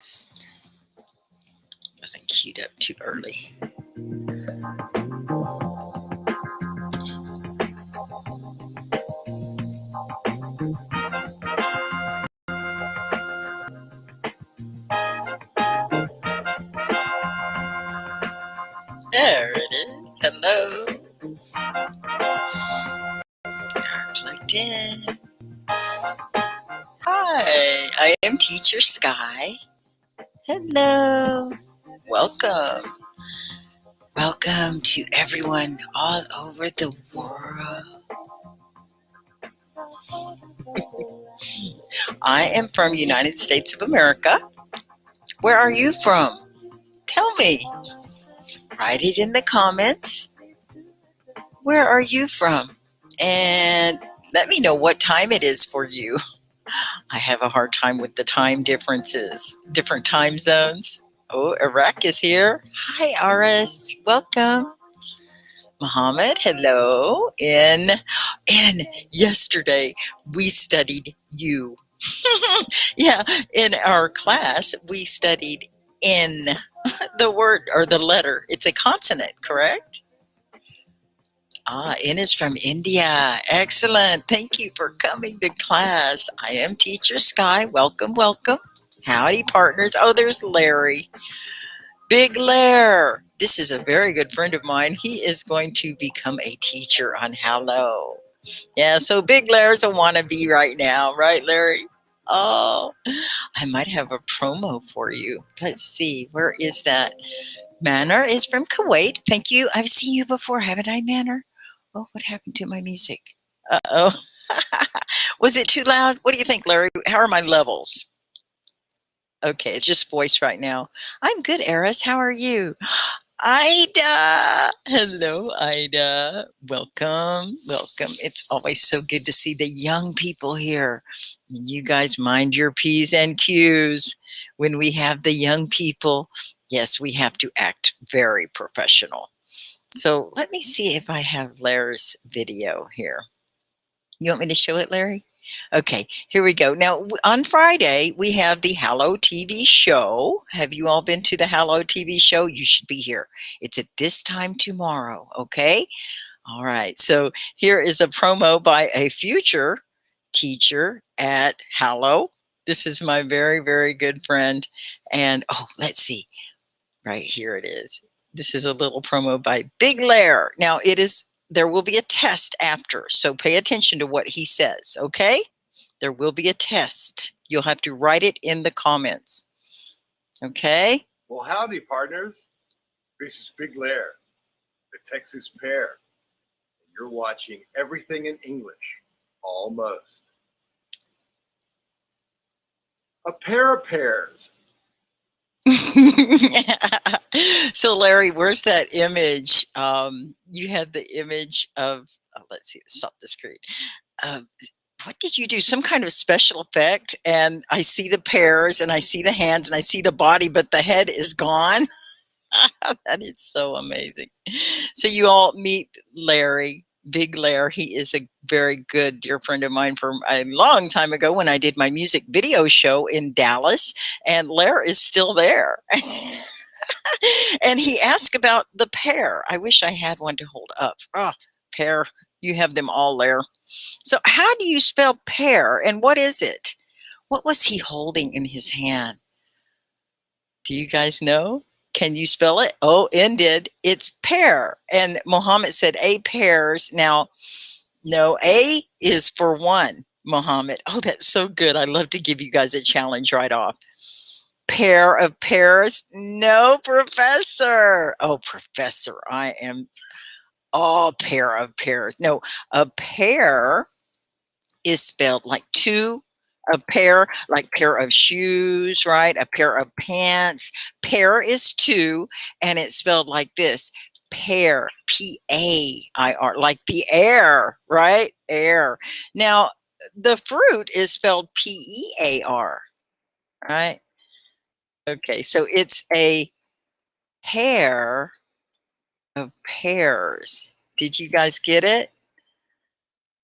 Wasn't queued up too early. There it is. Hello. Plugged in. Hi, I am Teacher Sky. Hello. Welcome. Welcome to everyone all over the world. I am from United States of America. Where are you from? Tell me. Write it in the comments. Where are you from? And let me know what time it is for you. I have a hard time with the time differences, different time zones. Oh, Iraq is here. Hi, Aris. Welcome. Muhammad, hello. And yesterday we studied you. Yeah, in our class we studied in the word or the letter. It's a consonant, correct? Ah, N is from India. Excellent. Thank you for coming to class. I am Teacher Sky. Welcome, welcome. Howdy, partners. Oh, there's Larry. Big Lair. This is a very good friend of mine. He is going to become a teacher on Hello. Yeah, so Big Lair's a wannabe right now, right, Larry? Oh, I might have a promo for you. Let's see. Where is that? Manor is from Kuwait. Thank you. I've seen you before, haven't I, Manor? Oh, what happened to my music? Uh-oh. Was it too loud? What do you think, Larry? How are my levels? Okay, it's just voice right now. I'm good, Eris. How are you? Ida. Hello, Ida. Welcome. Welcome. It's always so good to see the young people here. You guys mind your P's and Q's. When we have the young people, yes, we have to act very professional. So let me see if I have Larry's video here. You want me to show it, Larry? Okay, here we go. Now, on Friday, we have the Hello TV show. Have you all been to the Hello TV show? You should be here. It's at this time tomorrow, okay? All right, so here is a promo by a future teacher at Hello. This is my very, very good friend. And, oh, let's see. Right here it is. This is a little promo by Big Lair. Now, there will be a test after, so pay attention to what he says, okay? There will be a test. You'll have to write it in the comments. Okay? Well, howdy, partners. This is Big Lair, the Texas Pear. And you're watching everything in English, almost. A pair of pears. So, Larry, where's that image? You had the image of, oh, let's see, stop the screen. What did you do? Some kind of special effect, and I see the pears, and I see the hands, and I see the body, but the head is gone. That is so amazing. So you all meet Larry, Big Lair. He is a very good dear friend of mine from a long time ago when I did my music video show in Dallas, and Lair is still there. And he asked about the pear. I wish I had one to hold up. Oh, pear. You have them all, Lair. So how do you spell pear, and what is it? What was he holding in his hand? Do you guys know? Can you spell it? Oh, ended. It's pear. And Mohammed said a pairs. Now, no, A is for one, Mohammed. Oh, that's so good. I love to give you guys a challenge right off. Pair of pears. No, Professor. Oh, Professor, I am all pair of pears. No, a pair is spelled like two, a pair, like pair of shoes, right? A pair of pants. Pair is two, and it's spelled like this. Pair, P-A-I-R, like the air, right? Air. Now, the fruit is spelled P-E-A-R, right? Okay, so it's a pair of pears. Did you guys get it?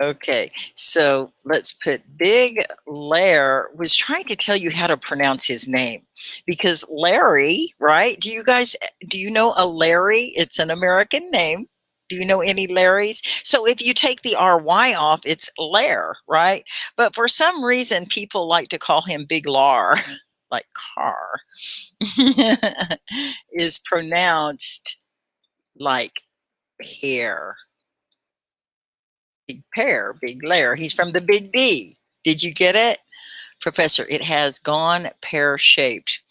Okay, so let's put Big Lair was trying to tell you how to pronounce his name because Larry, right? Do you know a Larry? It's an American name. Do you know any Larrys? So if you take the RY off, it's Lair, right? But for some reason, people like to call him Big Lar, like car, is pronounced like pear. Big pear, big lair. He's from the big B. Did you get it? Professor, it has gone pear shaped.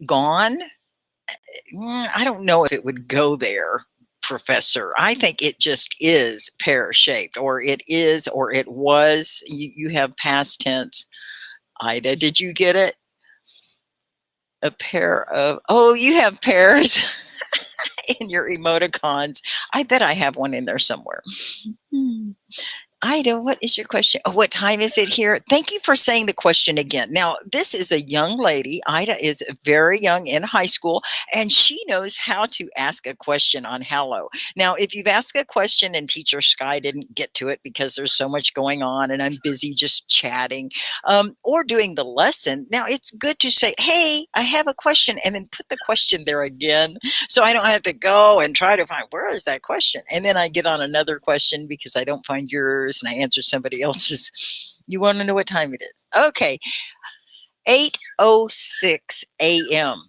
Gone? I don't know if it would go there, Professor. I think it just is pear shaped, or it is, or it was. You have past tense. Ida, did you get it? A pair of, oh, you have pears in your emoticons. I bet I have one in there somewhere. Hmm. Ida, what is your question? Oh, what time is it here? Thank you for saying the question again. Now, this is a young lady. Ida is very young in high school, and she knows how to ask a question on Hello. Now, if you've asked a question and Teacher Sky didn't get to it because there's so much going on and I'm busy just chatting or doing the lesson, now it's good to say, hey, I have a question, and then put the question there again so I don't have to go and try to find where is that question. And then I get on another question because I don't find yours and I answer somebody else's. You want to know what time it is? Okay. 8:06 a.m.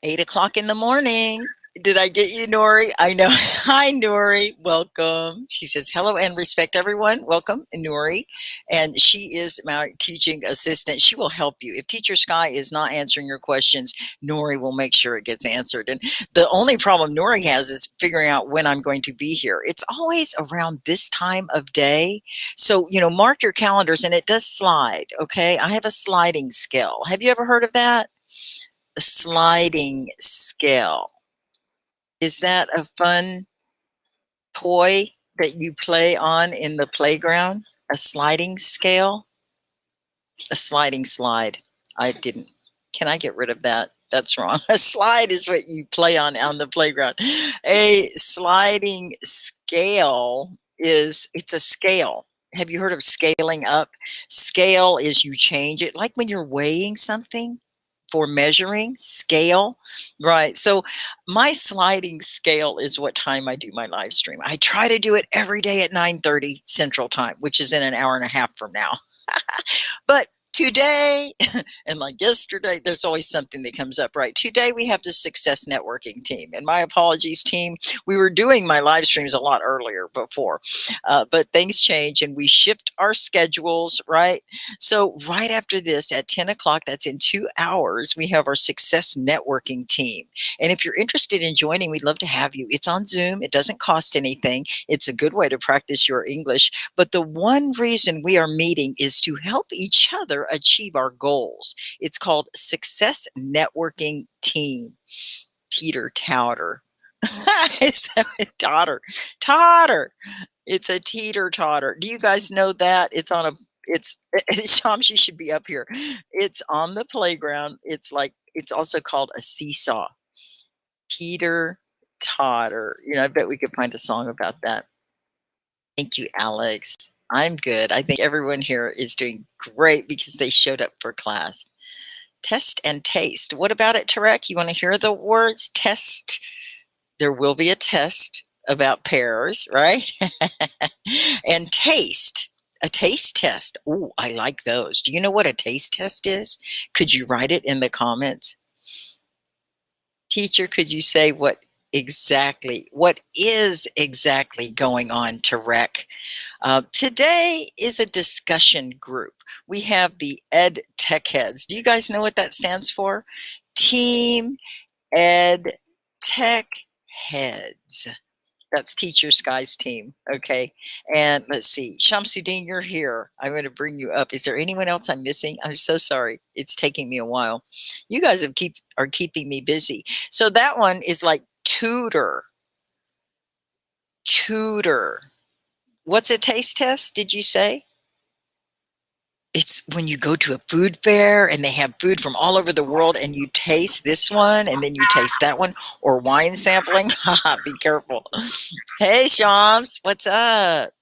8 o'clock in the morning. Did I get you, Nori? I know. Hi, Nori. Welcome. She says, hello and respect everyone. Welcome, Nori. And she is my teaching assistant. She will help you. If Teacher Sky is not answering your questions, Nori will make sure it gets answered. And the only problem Nori has is figuring out when I'm going to be here. It's always around this time of day. So, mark your calendars, and it does slide. Okay. I have a sliding scale. Have you ever heard of that? A sliding scale. Is that a fun toy that you play on in the playground? A sliding scale? A sliding slide. I didn't. Can I get rid of that? That's wrong. A slide is what you play on the playground. A sliding scale it's a scale. Have you heard of scaling up? Scale is you change it, like when you're weighing something for measuring scale, right? So my sliding scale is what time I do my live stream. I try to do it every day at 9:30 Central Time, which is in an hour and a half from now. But today, and like yesterday, there's always something that comes up, right? Today, we have the Success Networking team. And my apologies, team. We were doing my live streams a lot earlier before, but things change and we shift our schedules, right? So, right after this at 10 o'clock, that's in 2 hours, we have our Success Networking team. And if you're interested in joining, we'd love to have you. It's on Zoom, it doesn't cost anything. It's a good way to practice your English. But the one reason we are meeting is to help each other achieve our goals. It's called Success Networking Team. Teeter totter. Is that a totter? Totter. It's a teeter totter. Do you guys know that? It's Shams, you should be up here. It's on the playground. It's also called a seesaw. Teeter totter. I bet we could find a song about that. Thank you, Alex. I'm good. I think everyone here is doing great because they showed up for class. Test and taste. What about it, Tarek? You want to hear the words? Test. There will be a test about pears, right? And taste. A taste test. Oh, I like those. Do you know what a taste test is? Could you write it in the comments? Teacher, could you say what is exactly going on, Tarek? Today is a discussion group. We have the Ed Tech Heads. Do you guys know what that stands for? Team Ed Tech Heads. That's Teacher Sky's team. Okay. And let's see. Shamsuddin, you're here. I'm going to bring you up. Is there anyone else I'm missing? I'm so sorry. It's taking me a while. You guys are keeping me busy. So that one is like tutor. Tutor. What's a taste test, did you say? It's when you go to a food fair and they have food from all over the world and you taste this one and then you taste that one, or wine sampling. Be careful. Hey, Shams, what's up?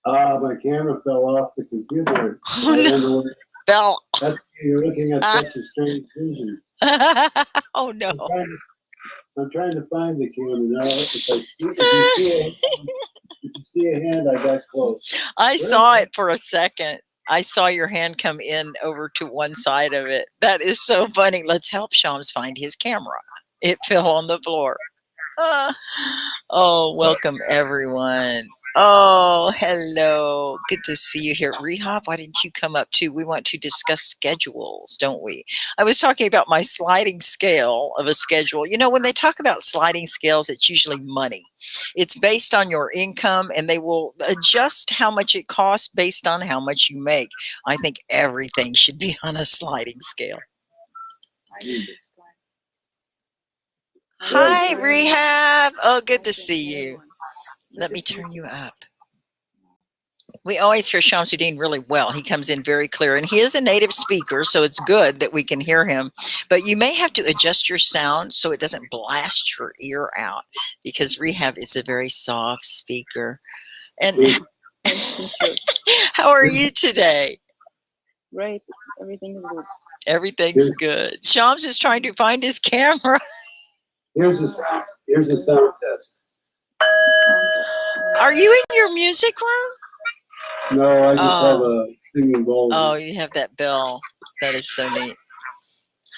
My camera fell off the computer. Oh, I no. don't know. Bell. That's you're looking at such a strange vision. Oh, no. I'm trying to find the camera now. If you see a hand, I got close. I saw it for a second. I saw your hand come in over to one side of it. That is so funny. Let's help Shams find his camera. It fell on the floor. Oh, welcome everyone. Oh, hello. Good to see you here. Rehab, why didn't you come up too? We want to discuss schedules, don't we? I was talking about my sliding scale of a schedule. You know, when they talk about sliding scales, it's usually money. It's based on your income, and they will adjust how much it costs based on how much you make. I think everything should be on a sliding scale. Hi, Rehab. Oh, good to see you. Let me turn you up. We always hear Shamsuddin really well. He comes in very clear, and he is a native speaker, so it's good that we can hear him. But you may have to adjust your sound so it doesn't blast your ear out, because Rehab is a very soft speaker. And how are you today? Great. Everything is good. Everything's good. Shams is trying to find his camera. Here's a sound test. Are you in your music room? No, I just have a singing bowl. Oh, you have that bell. That is so neat.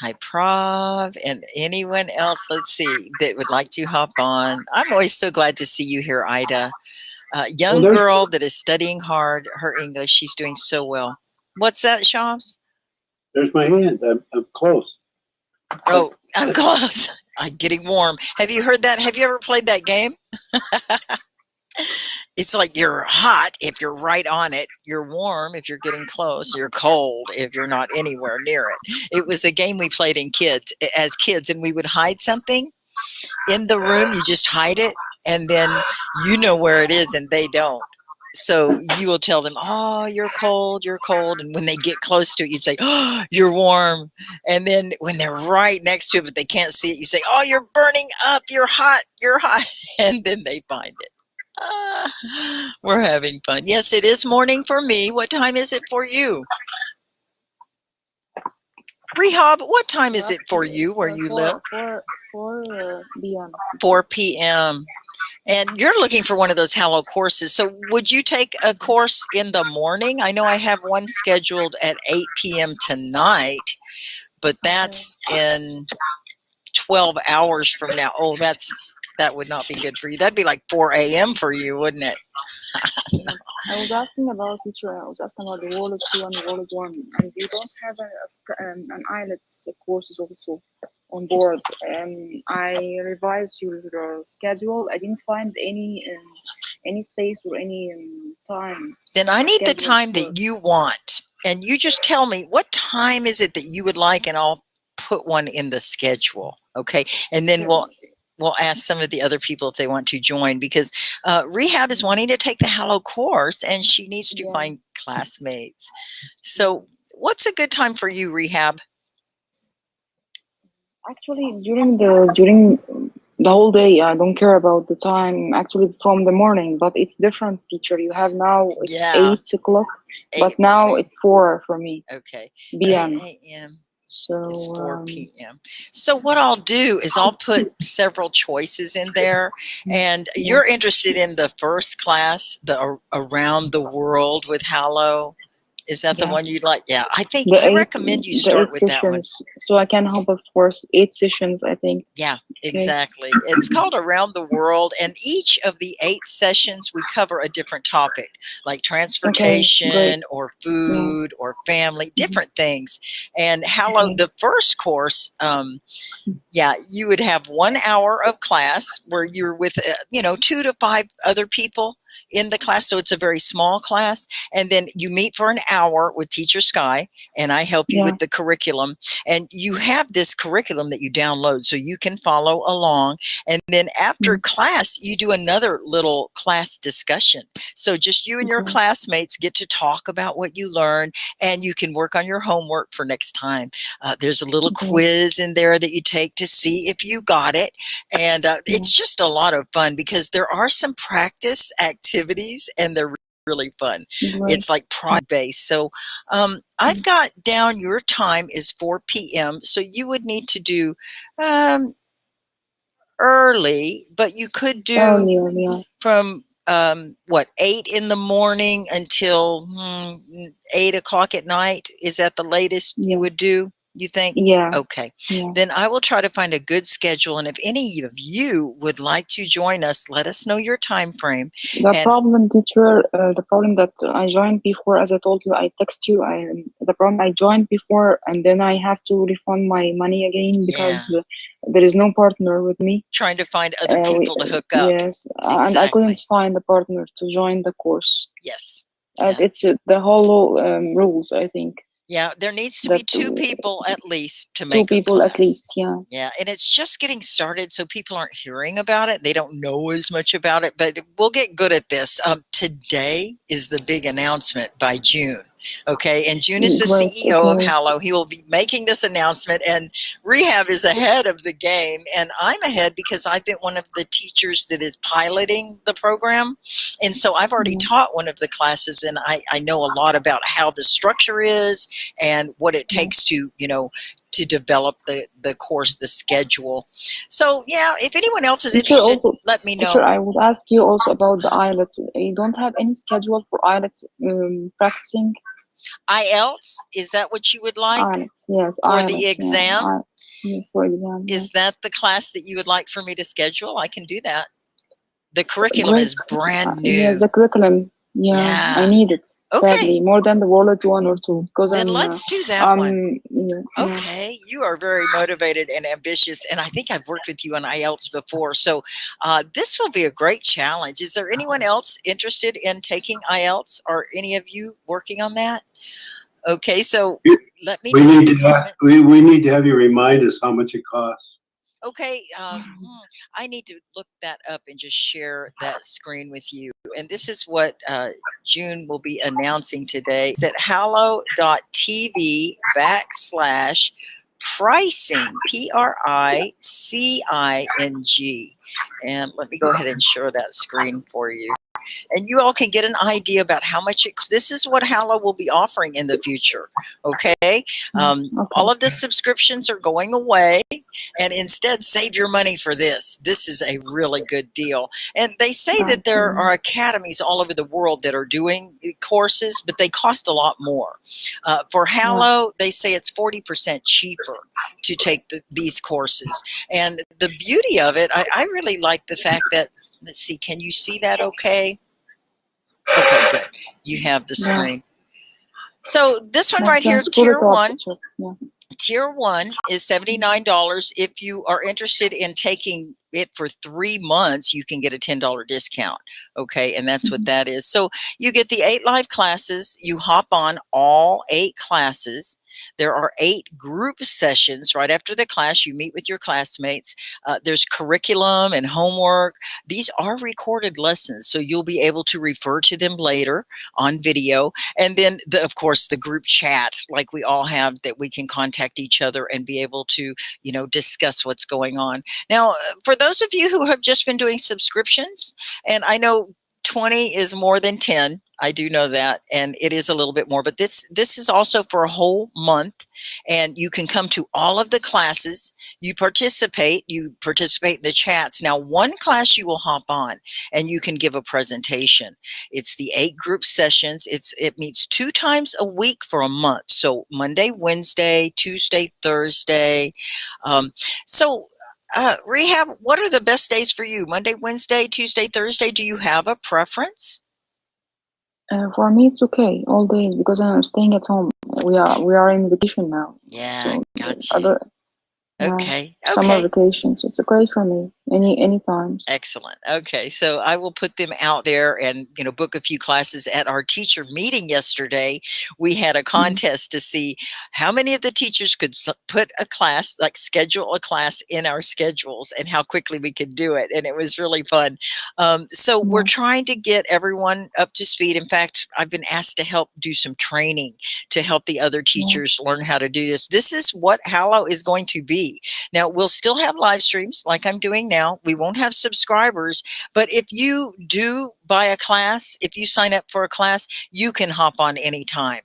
Hi, Prav, and anyone else, let's see, that would like to hop on. I'm always so glad to see you here, Ida. Young girl that is studying hard, her English. She's doing so well. What's that, Shams? There's my hand. I'm close. Oh, I'm close. I'm getting warm. Have you heard that? Have you ever played that game? It's like you're hot if you're right on it. You're warm if you're getting close. You're cold if you're not anywhere near it. It was a game we played as kids, and we would hide something in the room. You just hide it, and then you know where it is, and they don't. So you will tell them, oh, you're cold, you're cold. And when they get close to it, you'd say, oh, you're warm. And then when they're right next to it, but they can't see it, you say, oh, you're burning up, you're hot, you're hot. And then they find it. We're having fun. Yes, it is morning for me. What time is it for you? Rehab, what time is it for you where you live? 4 p.m. 4 p.m. And you're looking for one of those Hello courses. So would you take a course in the morning? I know I have one scheduled at 8 p.m. tonight, but that's in 12 hours from now. Oh, that would not be good for you. That'd be like 4 a.m. for you, wouldn't it? I was asking about teacher. I was asking about the World 2 and the World 1, and you don't have an IELTS courses also on board. I revised your schedule. I didn't find any space or any time. Then I need the time that you want, and you just tell me what time is it that you would like, and I'll put one in the schedule. Okay, and then we'll ask some of the other people if they want to join, because Rehab is wanting to take the Hello course, and she needs to find classmates. So what's a good time for you, Rehab? Actually, during the whole day, I don't care about the time. Actually, from the morning, but it's different, teacher. You have now it's 8 o'clock, but now it's 4 for me. Okay. p.m. 8 a.m. So it's 4 p.m. So what I'll do is I'll put several choices in there, and you're interested in the first class, the Around the World with Hello. Is that the one you'd like? Yeah, I recommend you start with that one. So I can help, of course, 8 sessions, I think. Yeah, exactly. It's called Around the World, and each of the 8 sessions we cover a different topic, like transportation or food or family, different things. And Hello, the first course, you would have 1 hour of class where you're with 2 to 5 other people in the class, so it's a very small class, and then you meet for an hour with Teacher Sky, and I help you with the curriculum, and you have this curriculum that you download so you can follow along, and then after class you do another little class discussion, so just you and your classmates get to talk about what you learned, and you can work on your homework for next time. There's a little quiz in there that you take to see if you got it, and it's just a lot of fun because there are some practice activities, and they're really fun. Great. It's like project based. So I've got down your time is 4 p.m. So you would need to do early, but you could do Earlier, yeah. from what, 8 in the morning until 8 o'clock at night. Is that the latest you would do, you think? Yeah. Okay. Yeah. Then I will try to find a good schedule. And if any of you would like to join us, let us know your time frame. The problem, teacher, the problem that I joined before, as I told you, I text you. The problem I joined before, and then I have to refund my money again because there is no partner with me. Trying to find other people to hook up. Yes, and I couldn't find a partner to join the course. Yes. It's the whole rules, I think. Yeah, there needs to be 2 people at least to make 2 people a class. at least, yeah. Yeah, and it's just getting started, so people aren't hearing about it. They don't know as much about it, but we'll get good at this. Today is the big announcement by Joon. Okay, and Joon is the CEO of Hallow. He will be making this announcement, and Rehab is ahead of the game, and I'm ahead because I've been one of the teachers that is piloting the program, and so I've already taught one of the classes, and I know a lot about how the structure is and what it takes to, you know, to develop the course, the schedule. So yeah, if anyone else is interested, let me know. Teacher, I would ask you also about the IELTS. You don't have any schedule for IELTS practicing? IELTS, is that what you would like? IELTS, yes. For IELTS, the exam? Yes, for exam. Is that the class that you would like for me to schedule? I can do that. The curriculum is brand new. Yes, the curriculum. Yeah, I need it. Sadly, more than the Wallet 1 or 2. Because then let's do that one. Okay, you are very motivated and ambitious, and I think I've worked with you on IELTS before, so this will be a great challenge. Is there anyone else interested in taking IELTS? Are any of you working on that? Okay, so let me. We need to have you remind us how much it costs. Okay, I need to look that up and just share that screen with you. And this is what Joon will be announcing today. It's at hallow.tv/pricing, PRICING. And let me go ahead and share that screen for you. And you all can get an idea about how much this is what Hallow will be offering in the future. Okay. All of the subscriptions are going away, and instead save your money for this. This is a really good deal. And they say that there are academies all over the world that are doing courses, but they cost a lot more. For Hallow, they say it's 40% cheaper to take these courses. And the beauty of it, I really like the fact that, let's see, can you see that okay? Okay, good. You have the screen. So this one right here, Tier 1. Tier 1 is $79. If you are interested in taking it for 3 months, you can get a $10 discount. Okay, and that's what that is. So you get the 8 live classes. You hop on all 8 classes. There are 8 group sessions right after the class. You meet with your classmates. There's curriculum and homework. These are recorded lessons, so you'll be able to refer to them later on video. And then, of course, the group chat, like we all have, that we can contact each other and be able to, you know, discuss what's going on. Now, for those of you who have just been doing subscriptions, and I know 20 is more than 10. I do know that, and it is a little bit more, but this is also for a whole month, and you can come to all of the classes. You participate in the chats. Now, one class you will hop on, and you can give a presentation. It's the 8 group sessions. It meets 2 times a week for a month. So Monday, Wednesday, Tuesday, Thursday. Rehab, what are the best days for you? Monday, Wednesday, Tuesday, Thursday? Do you have a preference? For me, it's okay all days because I'm staying at home. We are in vacation now. Yeah, so gotcha. Okay. Summer vacations. It's great for me. Any times. Excellent. Okay, so I will put them out there and, you know, book a few classes. At our teacher meeting yesterday, we had a contest to see how many of the teachers could put a class, like schedule a class in our schedules, and how quickly we could do it. And it was really fun. So we're trying to get everyone up to speed. In fact, I've been asked to help do some training to help the other teachers learn how to do this. This is what Hallow is going to be. Now, we'll still have live streams like I'm doing now. now. We won't have subscribers, but if you do buy a class, if you sign up for a class, you can hop on anytime.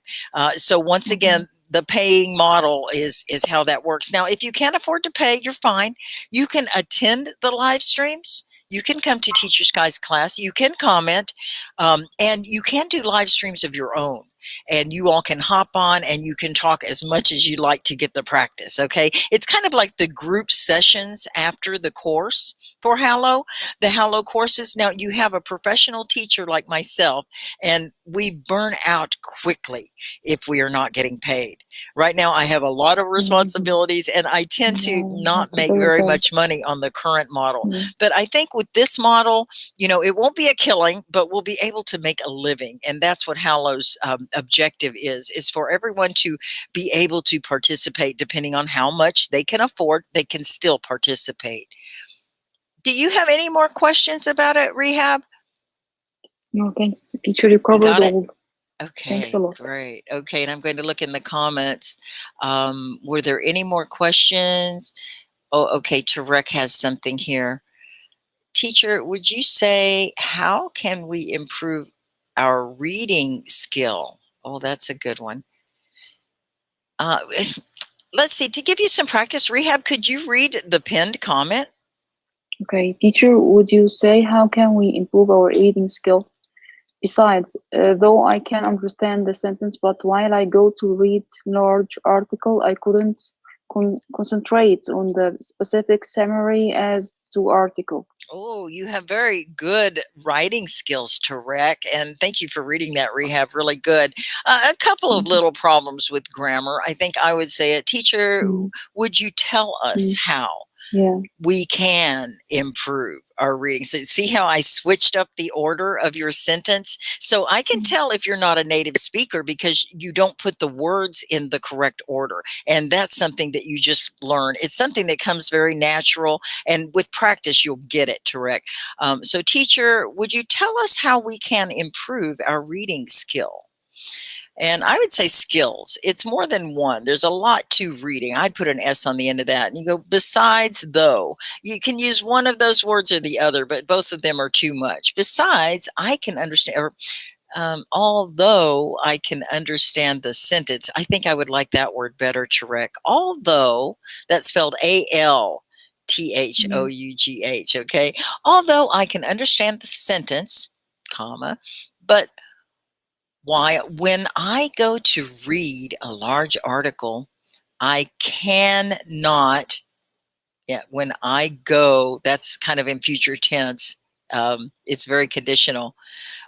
So once again, the paying model is how that works. Now, if you can't afford to pay, you're fine. You can attend the live streams. You can come to Teacher Sky's class. You can comment, and you can do live streams of your own. And you all can hop on and you can talk as much as you like to get the practice, okay? It's kind of like the group sessions after the course for Hallow, the Hallow courses. Now, you have a professional teacher like myself, and we burn out quickly if we are not getting paid. Right now, I have a lot of responsibilities, and I tend to not make very much money on the current model. But I think with this model, you know, it won't be a killing, but we'll be able to make a living. And that's what Hallow's objective is for everyone to be able to participate. Depending on how much they can afford, they can still participate. Do you have any more questions about it, Rehab? No, thanks, teacher. You covered all. Okay, thanks a lot. Great. Okay, and I'm going to look in the comments. Were there any more questions? Oh, okay, Tarek has something here. Teacher, would you say, how can we improve our reading skill? Oh, that's a good one. Let's see, to give you some practice, Rehab, could you read the pinned comment? Okay, teacher, would you say, how can we improve our reading skill? Besides, though I can understand the sentence, but while I go to read large article, I couldn't concentrate on the specific summary as to article. Oh, you have very good writing skills, Tarek, and thank you for reading that, Rehab. Really good. A couple of little problems with grammar. I think I would say, teacher, would you tell us how we can improve our reading? So see how I switched up the order of your sentence? So I can tell if you're not a native speaker because you don't put the words in the correct order. And that's something that you just learn. It's something that comes very natural. And with practice, you'll get it, Tarek. So teacher, would you tell us how we can improve our reading skill? And I would say skills. It's more than one. There's a lot to reading. I'd put an S on the end of that. And you go, besides, though. You can use one of those words or the other, but both of them are too much. Besides, I can understand, or although I can understand the sentence. I think I would like that word better, Tarek. Although, that's spelled A-L-T-H-O-U-G-H, okay? Although I can understand the sentence, comma, but why, when I go to read a large article, I cannot, when I go, that's kind of in future tense. It's very conditional.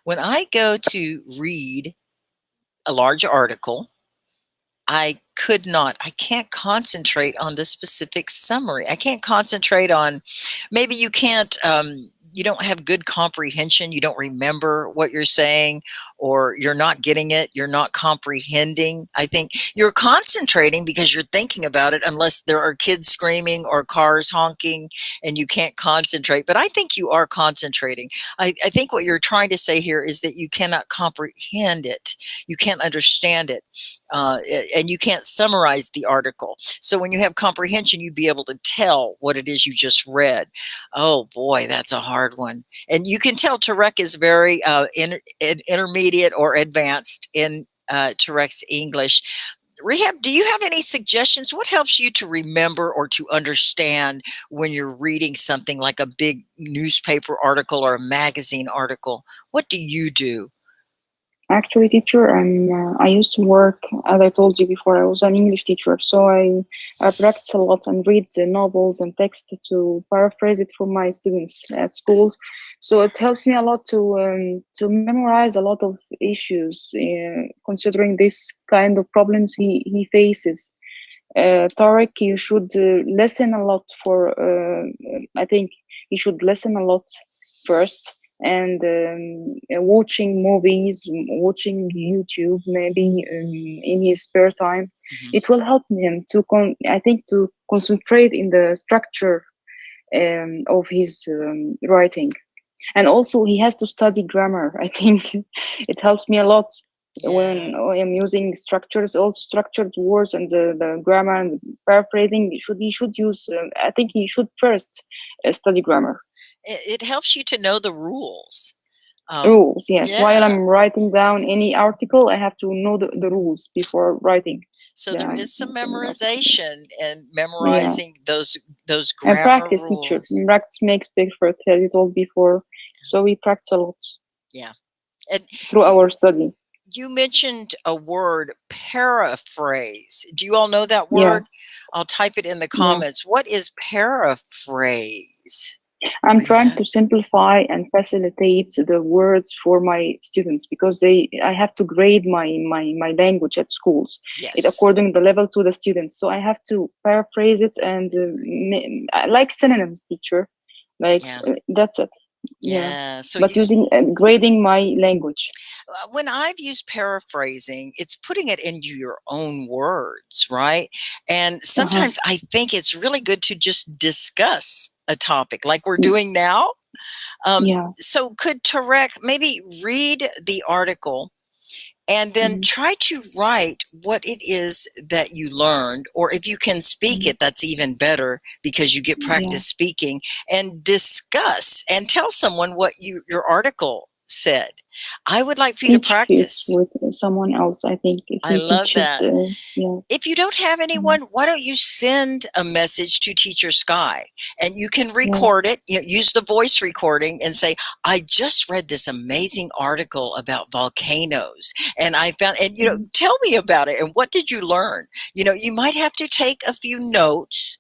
When I go to read a large article, I can't concentrate on the specific summary. I can't concentrate on, maybe you can't, you don't have good comprehension. You don't remember what you're saying, or you're not getting it. You're not comprehending. I think you're concentrating because you're thinking about it, unless there are kids screaming or cars honking and you can't concentrate. But I think you are concentrating. I think what you're trying to say here is that you cannot comprehend it. You can't understand it. And you can't summarize the article. So when you have comprehension, you'd be able to tell what it is you just read. Oh boy, that's a hard one. And you can tell Tarek is very intermediate or advanced in Tarek's English. Rehab, do you have any suggestions? What helps you to remember or to understand when you're reading something like a big newspaper article or a magazine article? What do you do? Actually, teacher, I used to work, as I told you before, I was an English teacher, so I practice a lot and read the novels and text to paraphrase it for my students at schools. So it helps me a lot to memorize a lot of issues, considering this kind of problems he faces. Tarek, you should listen a lot I think you should listen a lot first, and watching movies, watching YouTube, maybe in his spare time. It will help him to to concentrate in the structure of his writing. And also he has to study grammar. I think it helps me a lot When I'm using structures, also structured words and the grammar and paraphrasing, you should use. I think you should first study grammar It helps you to know the rules. rules. Yes, while Yeah. I'm writing down any article, I have to know the rules before writing. So there is some So memorization and yeah, memorizing those and grammar practice, teacher. rules. Practice makes perfect, as you told before. So we practice a lot Yeah. And through our study. you mentioned a word, paraphrase. Do you all know that Yeah, word? I'll type it in the yeah. comments. What is paraphrase? I'm trying Rehab? to simplify and facilitate the words for my students because I have to grade my language at schools. It Yes. according the level to the students. So I have to paraphrase it and I like synonyms, teacher. Like Yeah. that's it. Yeah. Yeah. So But using grading my language. when I've used paraphrasing, it's putting it into your own words, right? And sometimes I think it's really good to just discuss a topic like we're doing now. Yeah. So could Tarek maybe read the article and then try to write what it is that you learned, or if you can speak it, that's even better because you get practice speaking, and discuss and tell someone what your article said. I would like for you to Teach it practice. with someone else. I think if I you love teach that. it, yeah. If you don't have anyone, why don't you send a message to Teacher Sky and you can record it, use the voice recording and say, I just read this amazing article about volcanoes and I found, and tell me about it and what did you learn? You might have to take a few notes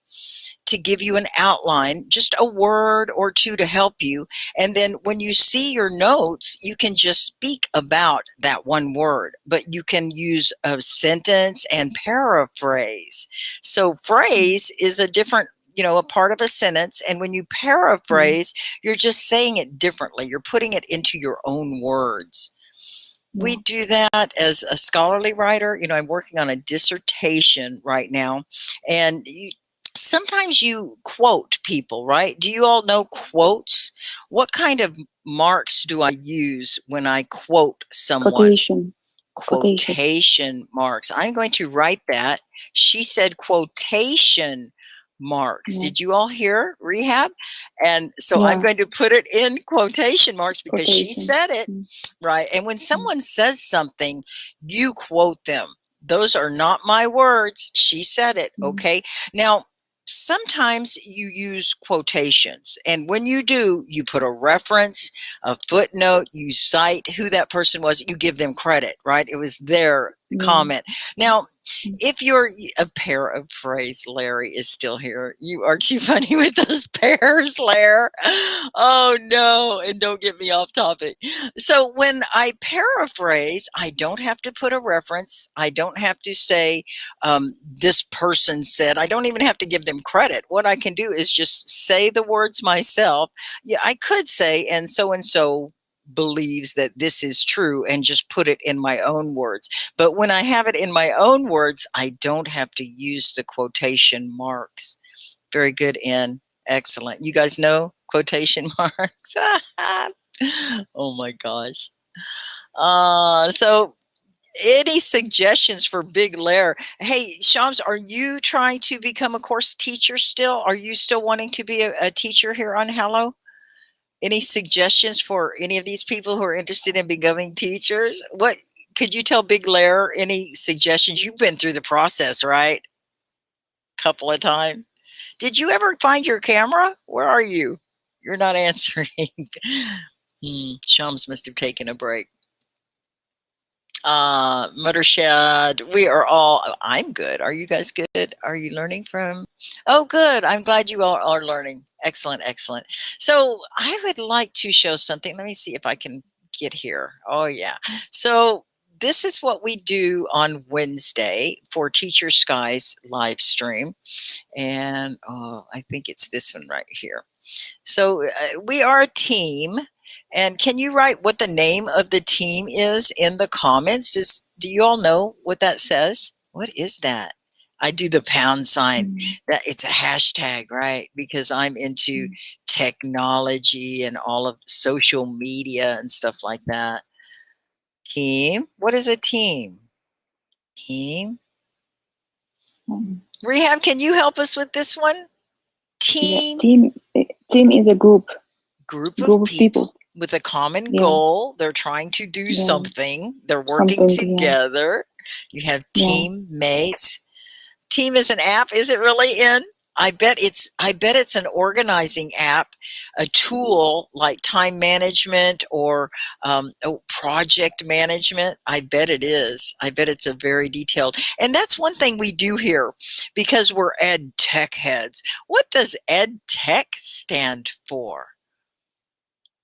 to give you an outline, just a word or two to help you. And then when you see your notes, you can just speak about that one word, but you can use a sentence and paraphrase. So phrase is a different, a part of a sentence. And when you paraphrase, you're just saying it differently. You're putting it into your own words. We do that as a scholarly writer. I'm working on a dissertation right now, and sometimes you quote people, right? Do you all know quotes? What kind of marks do I use when I quote someone? Quotation marks. I'm going to write that. She said quotation marks. Did you all hear Rehab? And so I'm going to put it in quotation marks because she said it, right? And when someone says something, you quote them. Those are not my words. She said it. Okay. Now, sometimes you use quotations, and when you do, you put a reference, a footnote, you cite who that person was, you give them credit, right? It was their comment. Now, if you're a paraphrase, Larry is still here. You are too funny with those pairs, Larry. Oh no, and don't get me off topic. So when I paraphrase, I don't have to put a reference. I don't have to say this person said. I don't even have to give them credit. What I can do is just say the words myself. Yeah, I could say, and so believes that this is true and just put it in my own words. But when I have it in my own words, I don't have to use the quotation marks. Very good, N. Excellent. You guys know quotation marks? Oh my gosh. So any suggestions for Big Lair? Hey, Shams, are you trying to become a course teacher still? Are you still wanting to be a teacher here on Hello? Any suggestions for any of these people who are interested in becoming teachers? What could you tell Big Lair any suggestions? You've been through the process, right? Couple of times. Did you ever find your camera? Where are you? You're not answering. Shams must have taken a break. Muttershed, we are all, I'm good. Are you guys good? Are you learning from? Oh, good. I'm glad you all are learning. Excellent, excellent. So I would like to show something. Let me see if I can get here. Oh, yeah. So this is what we do on Wednesday for Teacher Sky's live stream. And I think it's this one right here. So we are a team. And can you write what the name of the team is in the comments? Do you all know what that says? What is that? I do the pound sign. That it's a hashtag, right? Because I'm into technology and all of social media and stuff like that. Team. What is a team? Team. Um, Rehab, can you help us with this one? yeah, Team. team is a group Group of of people with a common Yeah. goal. They're trying to do Yeah. something. They're working Something, yeah. together. You have Yeah. teammates. Team is an app. Is it really in? I bet it's an organizing app, a tool like time management or project management. I bet it is. I bet it's a very detailed. And that's one thing we do here because we're ed tech heads. What does ed tech stand for?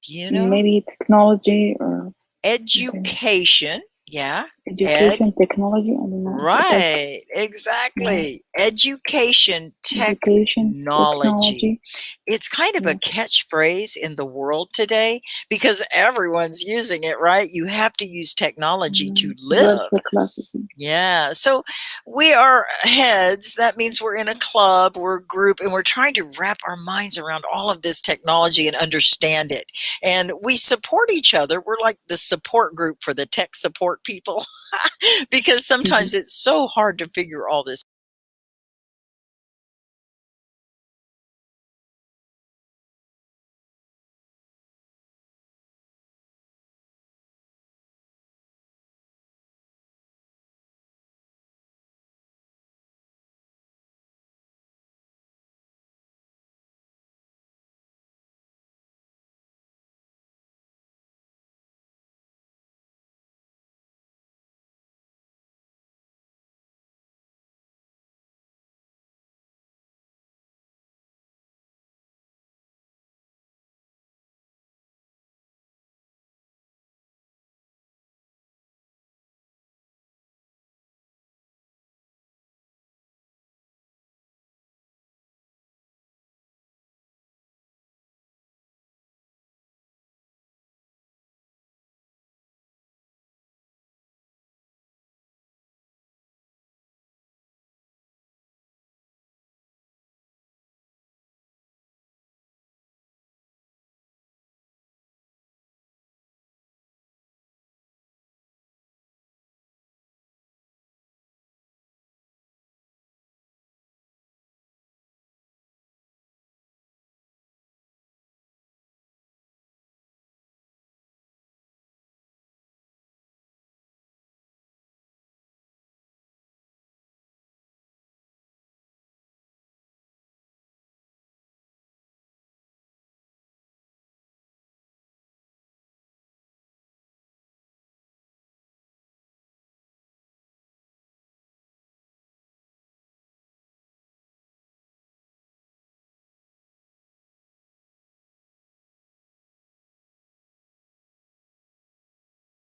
Do you know? Maybe technology or Education. Yeah. education, technology. I don't know. Right, exactly. Education Education, technology. technology. It's kind of a Yeah. catchphrase in the world today because everyone's using it, right? You have to use technology to live. Virtual classes. Yeah. So we are heads. That means we're in a club, we're a group, and we're trying to wrap our minds around all of this technology and understand it. And we support each other. We're like the support group for the tech support people because sometimes it's so hard to figure all this